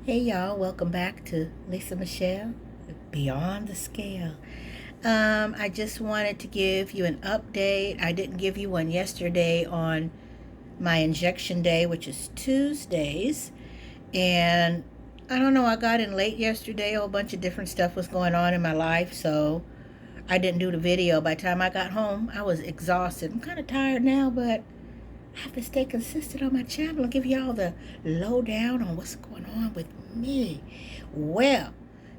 Hey y'all, welcome back to Lisa Michelle, Beyond the Scale. I just wanted to give you an update. I didn't give you one yesterday on my injection day, which is Tuesdays. And I don't know, I got in late yesterday. A whole bunch of different stuff was going on in my life, so I didn't do the video. By the time I got home, I was exhausted. I'm kind of tired now, but I have to stay consistent on my channel and give y'all the lowdown on what's going on with me. Well,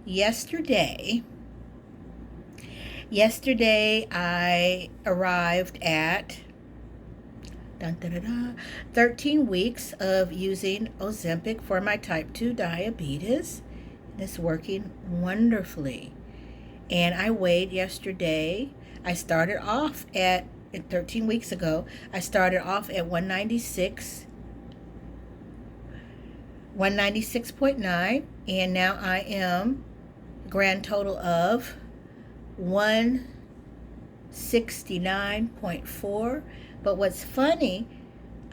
yesterday I arrived at 13 weeks of using Ozempic for my type 2 diabetes. It's working wonderfully. And I weighed yesterday. I started off at 13 weeks ago, I started off at 196.9, and now I am a grand total of 169.4. But what's funny,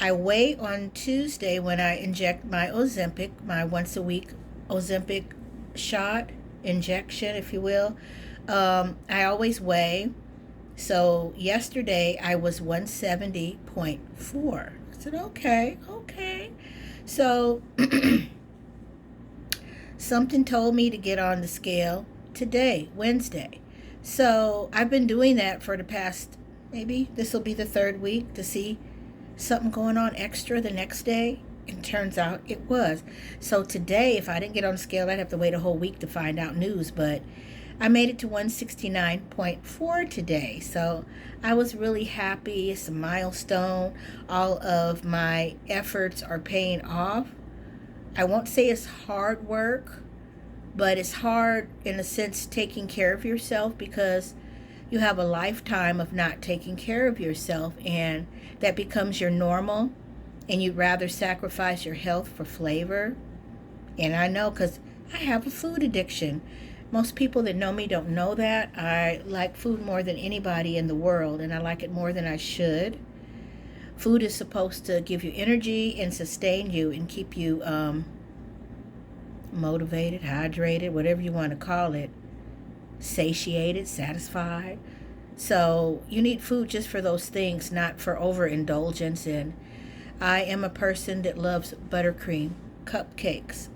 I weigh on Tuesday when I inject my Ozempic, my once a week Ozempic shot, injection, if you will. I always weigh. So yesterday I was 170.4. I said, okay. So something told me to get on the scale today, Wednesday. So I've been doing that for the past, maybe this will be the third week, to see something going on extra the next day. And turns out it was. So today, if I didn't get on the scale, I'd have to wait a whole week to find out news. But I made it to 169.4 today. So I was really happy. It's a milestone. All of my efforts are paying off. I won't say it's hard work, but it's hard in a sense taking care of yourself, because you have a lifetime of not taking care of yourself, and that becomes your normal, and you'd rather sacrifice your health for flavor. And I know, because I have a food addiction. Most people that know me don't know that. I like food more than anybody in the world, and I like it more than I should. Food is supposed to give you energy and sustain you and keep you motivated, hydrated, whatever you want to call it, satiated, satisfied. So you need food just for those things, not for overindulgence. And I am a person that loves buttercream cupcakes.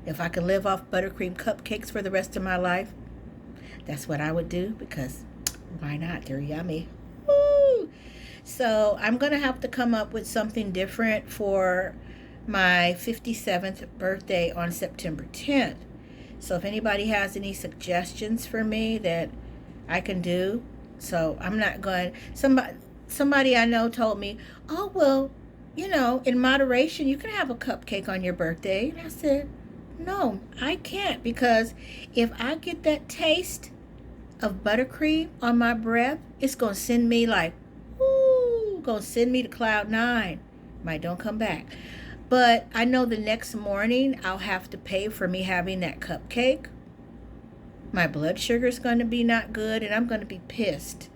If I could live off buttercream cupcakes for the rest of my life, that's what I would do, because why not? They're yummy. Woo! So I'm going to have to come up with something different for my 57th birthday on September 10th. So if anybody has any suggestions for me that I can do, so I'm not going, somebody I know told me, oh, well, in moderation, you can have a cupcake on your birthday. And I said, no, I can't, because if I get that taste of buttercream on my breath, it's going to send me like, woo, going to send me to cloud nine. Might don't come back. But I know the next morning I'll have to pay for me having that cupcake. My blood sugar is going to be not good, and I'm going to be pissed.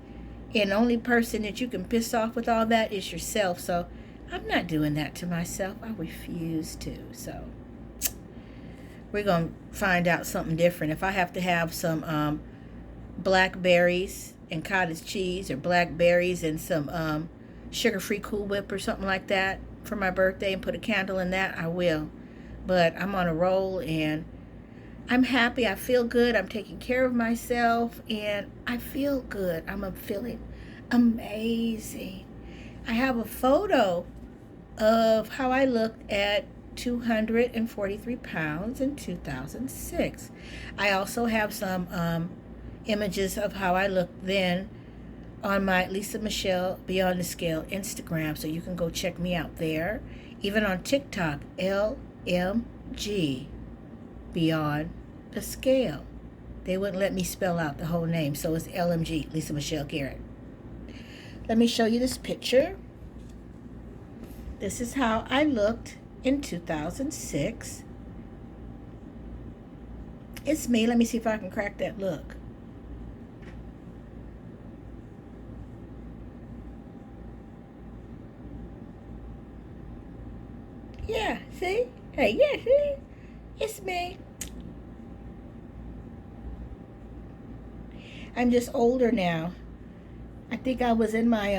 And the only person that you can piss off with all that is yourself. So I'm not doing that to myself. I refuse to. So we're going to find out something different. If I have to have some blackberries and cottage cheese, or blackberries and some sugar-free Cool Whip or something like that for my birthday, and put a candle in that, I will. But I'm on a roll, and I'm happy. I feel good. I'm taking care of myself, and I feel good. I'm feeling amazing. I have a photo of how I looked at 243 pounds in 2006. I also have some images of how I looked then on my Lisa Michelle Beyond the Scale Instagram, so you can go check me out there. Even on TikTok, LMG Beyond the Scale. They wouldn't let me spell out the whole name, so it's LMG, Lisa Michelle Garrett. Let me show you this picture. This is how I looked in 2006. It's me. Let me see if I can crack that look. Yeah, see? Hey, yeah, see? It's me. I'm just older now. I think I was in my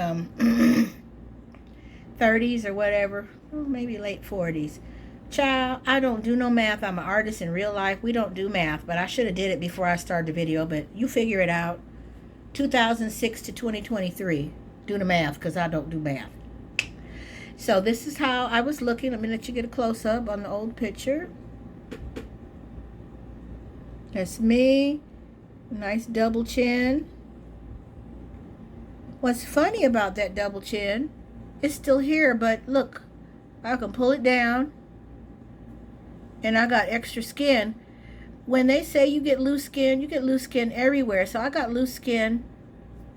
30s or whatever, maybe late 40s. Child, I don't do no math. I'm an artist in real life. We don't do math, but I should have did it before I started the video, but you figure it out. 2006 to 2023. Do the math, because I don't do math. So this is how I was looking. Let me let you get a close-up on the old picture. That's me. Nice double chin. What's funny about that double chin, it's still here, but look, I can pull it down and I got extra skin. When they say you get loose skin, you get loose skin everywhere. So I got loose skin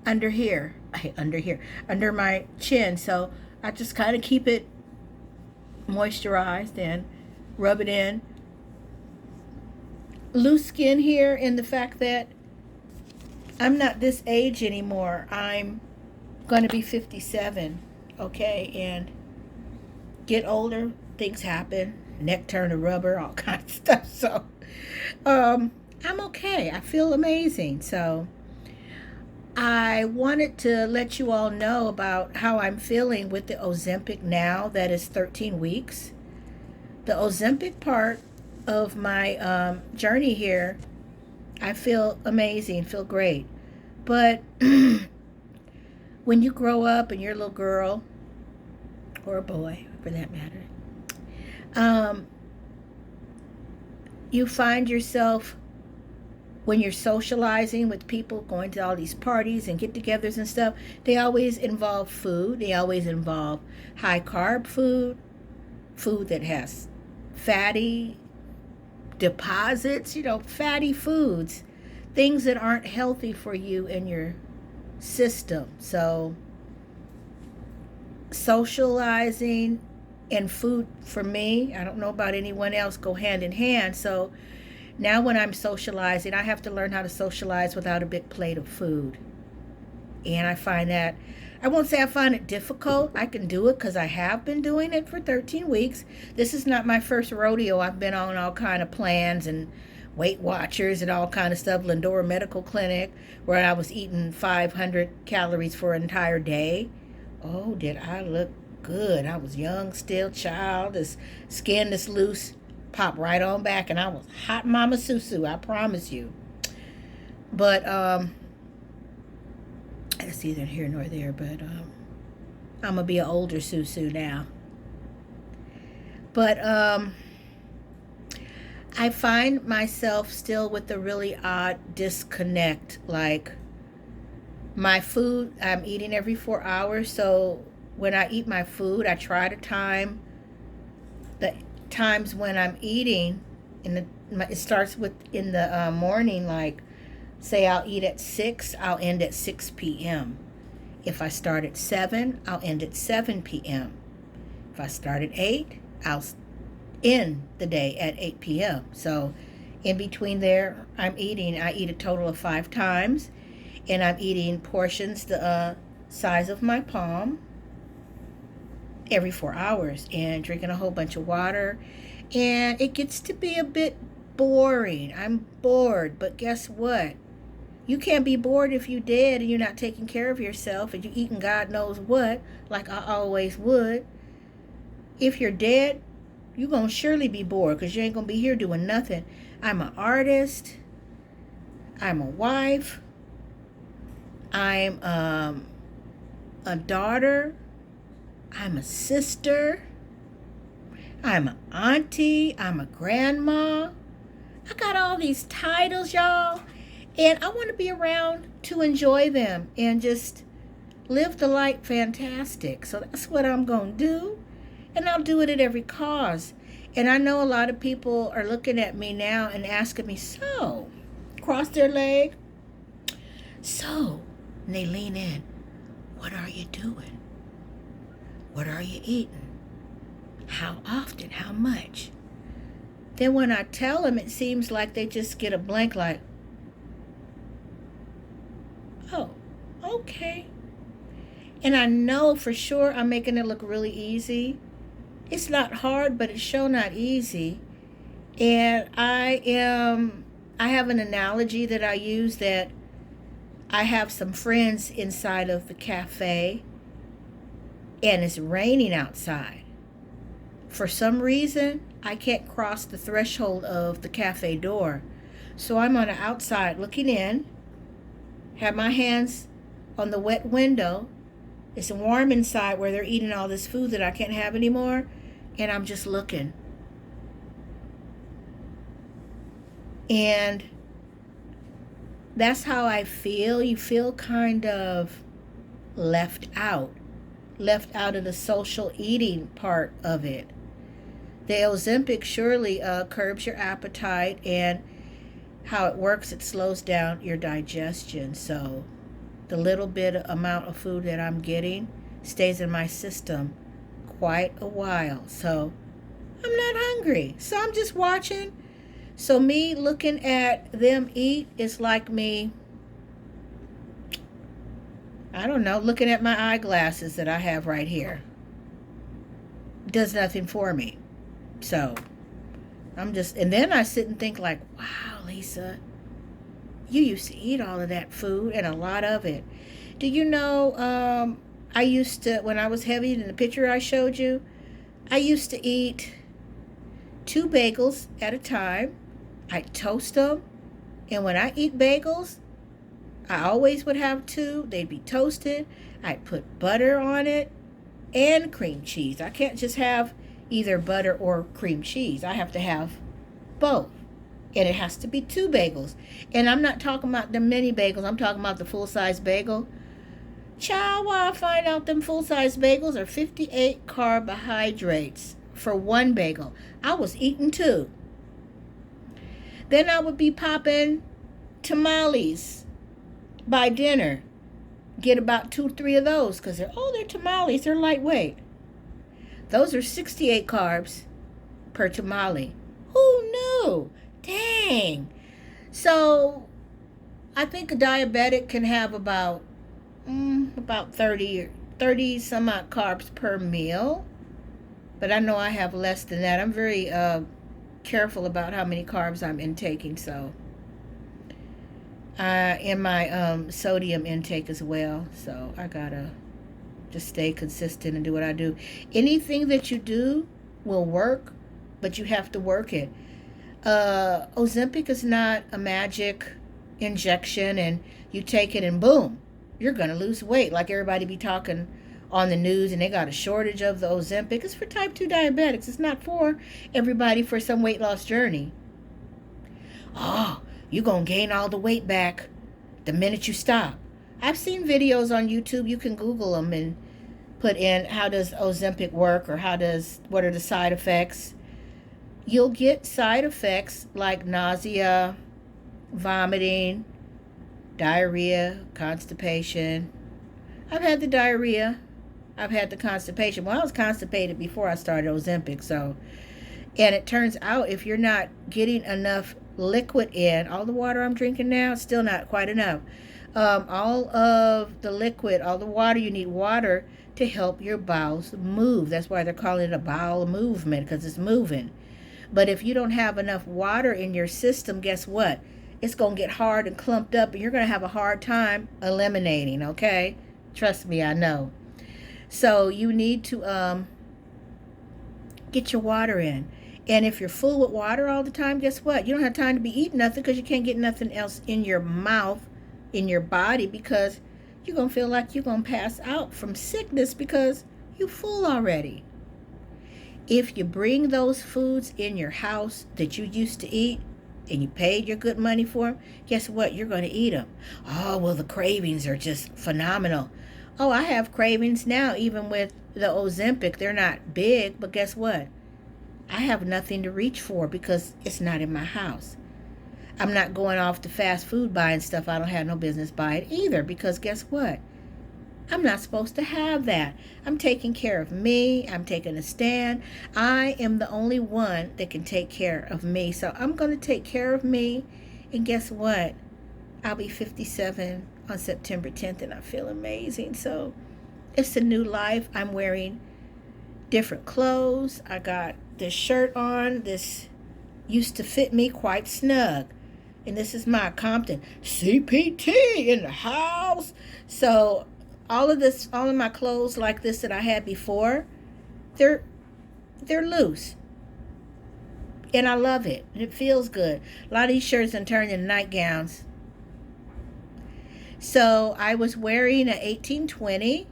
under here, under my chin. So I just kind of keep it moisturized and rub it in. Loose skin here in the fact that I'm not this age anymore. I'm going to be 57, okay? And get older, things happen. Neck turn to rubber, all kinds of stuff. So I'm okay. I feel amazing. So I wanted to let you all know about how I'm feeling with the Ozempic now that is 13 weeks. The Ozempic part of my journey here, I feel amazing, feel great. But when you grow up and you're a little girl, or a boy for that matter, you find yourself, when you're socializing with people, going to all these parties and get-togethers and stuff, they always involve food. They always involve high-carb food, food that has fatty deposits, fatty foods, things that aren't healthy for you in your system. So socializing and food, for me, I don't know about anyone else, go hand in hand. So now when I'm socializing, I have to learn how to socialize without a big plate of food. And I find that, I won't say I find it difficult. I can do it because I have been doing it for 13 weeks. This is not my first rodeo. I've been on all kind of plans and Weight Watchers and all kind of stuff. Lindora Medical Clinic, where I was eating 500 calories for an entire day. Oh, did I look good. I was young still, child. This skin that's loose popped right on back, and I was hot mama susu, I promise you. But it's neither here nor there, but I'm gonna be an older susu now. But I find myself still with a really odd disconnect. Like, my food, I'm eating every 4 hours, so when I eat my food, I try to time the times when I'm eating. It starts with in the morning, like, say I'll eat at 6, I'll end at 6 p.m. If I start at 7, I'll end at 7 p.m. If I start at 8, I'll end the day at 8 p.m. So in between there, I eat a total of 5 times, and I'm eating portions the size of my palm every 4 hours, and drinking a whole bunch of water. And it gets to be a bit boring. I'm bored, but guess what? You can't be bored if you're dead and you're not taking care of yourself and you're eating God knows what, like I always would. If you're dead, you're going to surely be bored because you ain't going to be here doing nothing. I'm an artist. I'm a wife. I'm a daughter. I'm a sister. I'm an auntie. I'm a grandma. I got all these titles, y'all. And I want to be around to enjoy them and just live the life fantastic. So that's what I'm going to do. And I'll do it at every cause. And I know a lot of people are looking at me now and asking me, so, cross their leg. So, and they lean in. What are you doing? What are you eating? How often? How much? Then when I tell them, it seems like they just get a blank, like, oh, okay. And I know for sure I'm making it look really easy. It's not hard, but it's sure not easy. And I have an analogy that I use, that I have some friends inside of the cafe and it's raining outside. For some reason, I can't cross the threshold of the cafe door. So I'm on the outside looking in, have my hands on the wet window. It's warm inside where they're eating all this food that I can't have anymore. And I'm just looking. And that's how I feel. You feel kind of left out of the social eating part of it. The Ozempic surely curbs your appetite, and how it works, it slows down your digestion. So the little bit amount of food that I'm getting stays in my system quite a while. So I'm not hungry. So I'm just watching. So me looking at them eat is like me, I don't know, looking at my eyeglasses that I have right here. Does nothing for me. So I'm just, and then I sit and think like, wow, Lisa, you used to eat all of that food, and a lot of it. Do you know, I used to, when I was heavy, in the picture I showed you, I used to eat 2 bagels at a time. I'd toast them. And when I eat bagels, I always would have 2. They'd be toasted. I'd put butter on it and cream cheese. I can't just have either butter or cream cheese. I have to have both. And it has to be 2 bagels. And I'm not talking about the mini bagels. I'm talking about the full-size bagel. Child, I find out them full-size bagels are 58 carbohydrates for 1 bagel. I was eating 2. Then I would be popping tamales by dinner. Get about 2 or 3 of those because they're tamales. They're lightweight. Those are 68 carbs per tamale. Who knew? Dang. So I think a diabetic can have about 30 some odd carbs per meal. But I know I have less than that. I'm very careful about how many carbs I'm intaking. So in my sodium intake as well. So I gotta just stay consistent and do what I do. Anything that you do will work, but you have to work it. Ozempic is not a magic injection and you take it and boom, you're gonna lose weight like everybody be talking on the news, and they got a shortage of the Ozempic. It's for type 2 diabetics. It's not for everybody for some weight loss journey. Oh, you're going to gain all the weight back the minute you stop. I've seen videos on YouTube. You can Google them and put in how does Ozempic work, or what are the side effects. You'll get side effects like nausea, vomiting, diarrhea, constipation. I've had the diarrhea. I've had the constipation. Well, I was constipated before I started Ozempic. And it turns out if you're not getting enough liquid in, all the water I'm drinking now, it's still not quite enough. All of the liquid, all the water, you need water to help your bowels move. That's why they're calling it a bowel movement, because it's moving. But if you don't have enough water in your system, guess what? It's going to get hard and clumped up, and you're going to have a hard time eliminating, okay? Trust me, I know. So you need to get your water in. And if you're full with water all the time, guess what? You don't have time to be eating nothing because you can't get nothing else in your mouth, in your body, because you're going to feel like you're going to pass out from sickness because you're full already. If you bring those foods in your house that you used to eat and you paid your good money for them, guess what? You're going to eat them. Oh, well, the cravings are just phenomenal. Oh, I have cravings now, even with the Ozempic. They're not big, but guess what? I have nothing to reach for because it's not in my house. I'm not going off to fast food buying stuff I don't have no business buying either, because guess what? I'm not supposed to have that. I'm taking care of me. I'm taking a stand. I am the only one that can take care of me. So I'm going to take care of me. And guess what? I'll be 57 on September 10th, and I feel amazing. So it's a new life. I'm wearing different clothes. I got this shirt on, this used to fit me quite snug. And this is my Compton CPT in the house. So all of my clothes like this that I had before, they're loose. And I love it. And it feels good. A lot of these shirts are turned into nightgowns. So I was wearing an 1820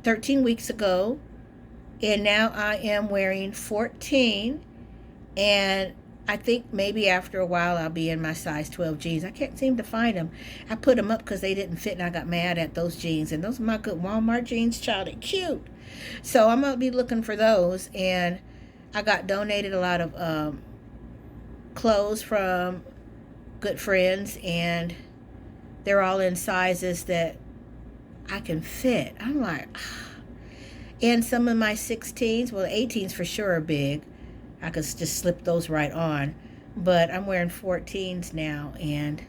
13 weeks ago. And now I am wearing 14. And I think maybe after a while I'll be in my size 12 jeans. I can't seem to find them. I put them up because they didn't fit and I got mad at those jeans. And those are my good Walmart jeans, child. They're cute. So I'm going to be looking for those. And I got donated a lot of clothes from good friends. And they're all in sizes that I can fit. I'm like, and some of my 16s, well, 18s for sure are big. I could just slip those right on. But I'm wearing 14s now, and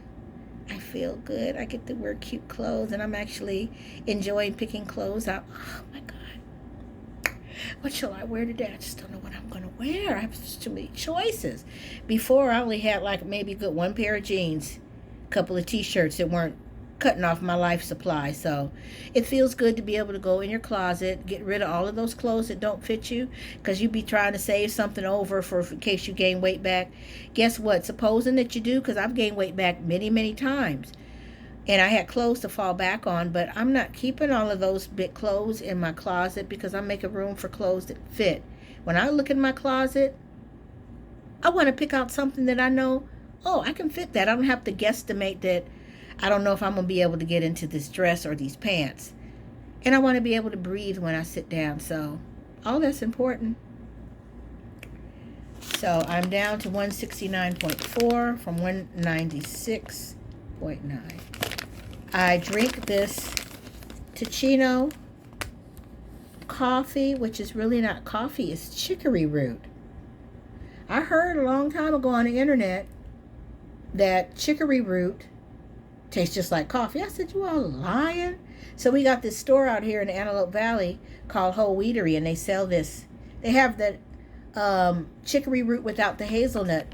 I feel good. I get to wear cute clothes, and I'm actually enjoying picking clothes out. Oh, my God. What shall I wear today? I just don't know what I'm going to wear. I have too many choices. Before, I only had like maybe good one pair of jeans, a couple of T-shirts that weren't cutting off my life supply. So it feels good to be able to go in your closet, get rid of all of those clothes that don't fit you, because you be trying to save something over for in case you gain weight back. Guess what? Supposing that you do, because I've gained weight back many times, and I had clothes to fall back on, but I'm not keeping all of those big clothes in my closet because I'm making room for clothes that fit. When I look in my closet, I want to pick out something that I know, oh, I can fit that. I don't have to guesstimate that I don't know if I'm going to be able to get into this dress or these pants. And I want to be able to breathe when I sit down. So all that's important. So I'm down to 169.4 from 196.9. I drink this Ticino coffee, which is really not coffee. It's chicory root. I heard a long time ago on the internet that chicory root tastes just like coffee. I said, you all lying? So we got this store out here in the Antelope Valley called Whole Wheatery, and they sell this. They have the chicory root without the hazelnut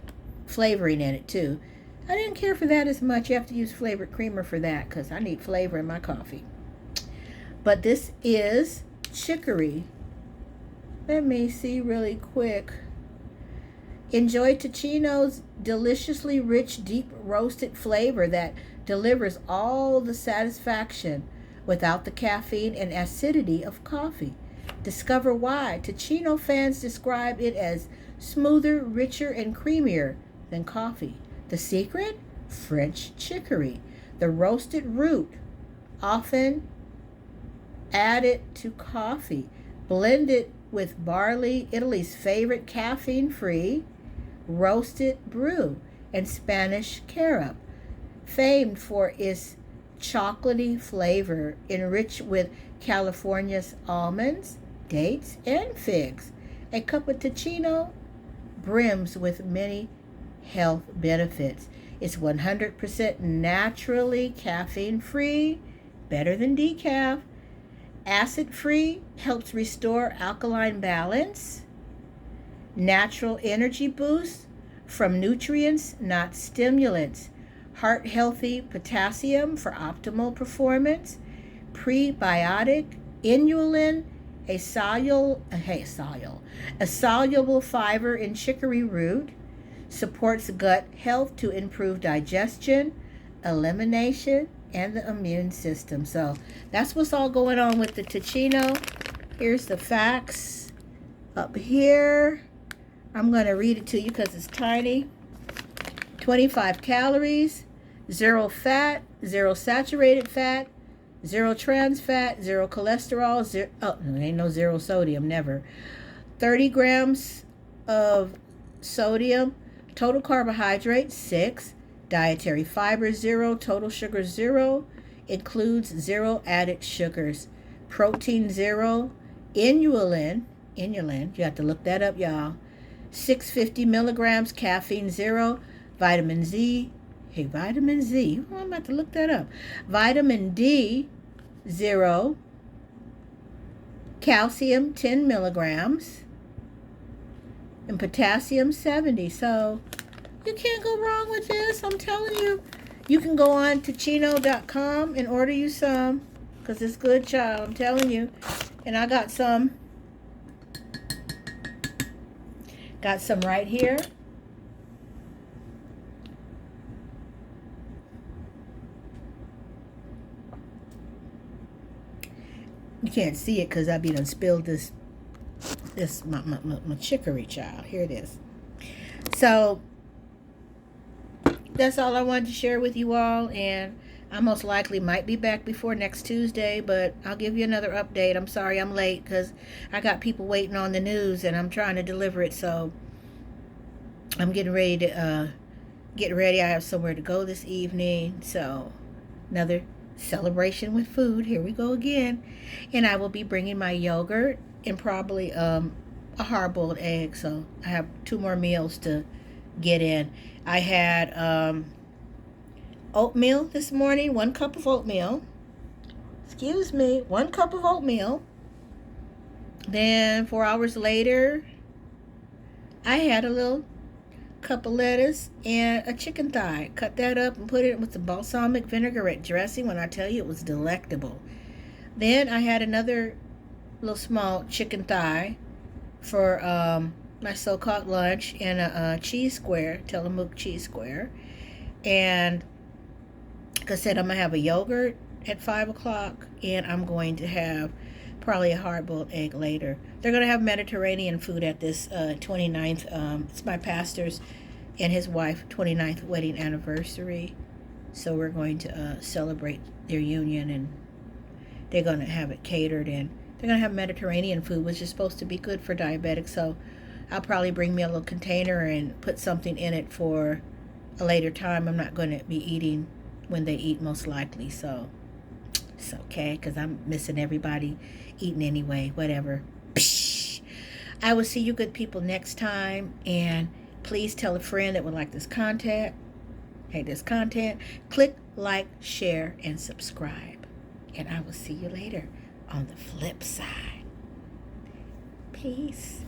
flavoring in it too. I didn't care for that as much. You have to use flavored creamer for that because I need flavor in my coffee. But this is chicory. Let me see really quick. Enjoy Ticino's deliciously rich, deep roasted flavor that delivers all the satisfaction without the caffeine and acidity of coffee. Discover why. Ticino fans describe it as smoother, richer, and creamier than coffee. The secret? French chicory. The roasted root, often added to coffee, blended with barley, Italy's favorite caffeine-free roasted brew, and Spanish carob, famed for its chocolatey flavor, enriched with California's almonds, dates, and figs. A cup of Ticino brims with many health benefits. It's 100% naturally caffeine-free, better than decaf, acid-free, helps restore alkaline balance, natural energy boost from nutrients, not stimulants, heart-healthy potassium for optimal performance, prebiotic, inulin, a soluble fiber in chicory root, supports gut health to improve digestion, elimination, and the immune system. So that's what's all going on with the Ticino. Here's the facts up here. I'm going to read it to you because it's tiny. 25 calories, 0 fat, 0 saturated fat, 0 trans fat, 0 cholesterol, there ain't no 0 sodium, never. 30 grams of sodium, total carbohydrates 6, dietary fiber 0, total sugar 0, includes 0 added sugars, protein 0, inulin, you have to look that up, y'all, 650 milligrams, caffeine 0, vitamin Z, I'm about to look that up, vitamin D 0, calcium 10 milligrams, and potassium 70. So you can't go wrong with this. I'm telling you. You can go on to chino.com and order you some, because it's good, child. I'm telling you. And I got some. Got some right here. You can't see it because I be done spilled this my chicory, child. Here it is. So that's all I wanted to share with you all, and I most likely might be back before next Tuesday, but I'll give you another update. I'm sorry I'm late because I got people waiting on the news and I'm trying to deliver it, so I'm getting ready to get ready. I have somewhere to go this evening, so another celebration with food. Here we go again. And I will be bringing my yogurt and probably a hard-boiled egg, so I have 2 more meals to get in. I had oatmeal this morning, 1 cup of oatmeal. Excuse me, 1 cup of oatmeal. Then 4 hours later, I had a little cup of lettuce and a chicken thigh. Cut that up and put it with the balsamic vinaigrette dressing. When I tell you, it was delectable. Then I had another little small chicken thigh for my so-called lunch, and a cheese square, Tillamook cheese square. And like I said, I'm going to have a yogurt at 5 o'clock, and I'm going to have probably a hard-boiled egg later. They're going to have Mediterranean food at this 29th. It's my pastor's and his wife 29th wedding anniversary. So we're going to celebrate their union, and they're going to have it catered, and they're going to have Mediterranean food, which is supposed to be good for diabetics. So I'll probably bring me a little container and put something in it for a later time. I'm not going to be eating when they eat, most likely. So it's okay, because I'm missing everybody eating anyway. Whatever. Psh. I will see you good people next time, and please tell a friend that would like this content. Hey, this content. Click like, share, and subscribe. And I will see you later on the flip side. Peace.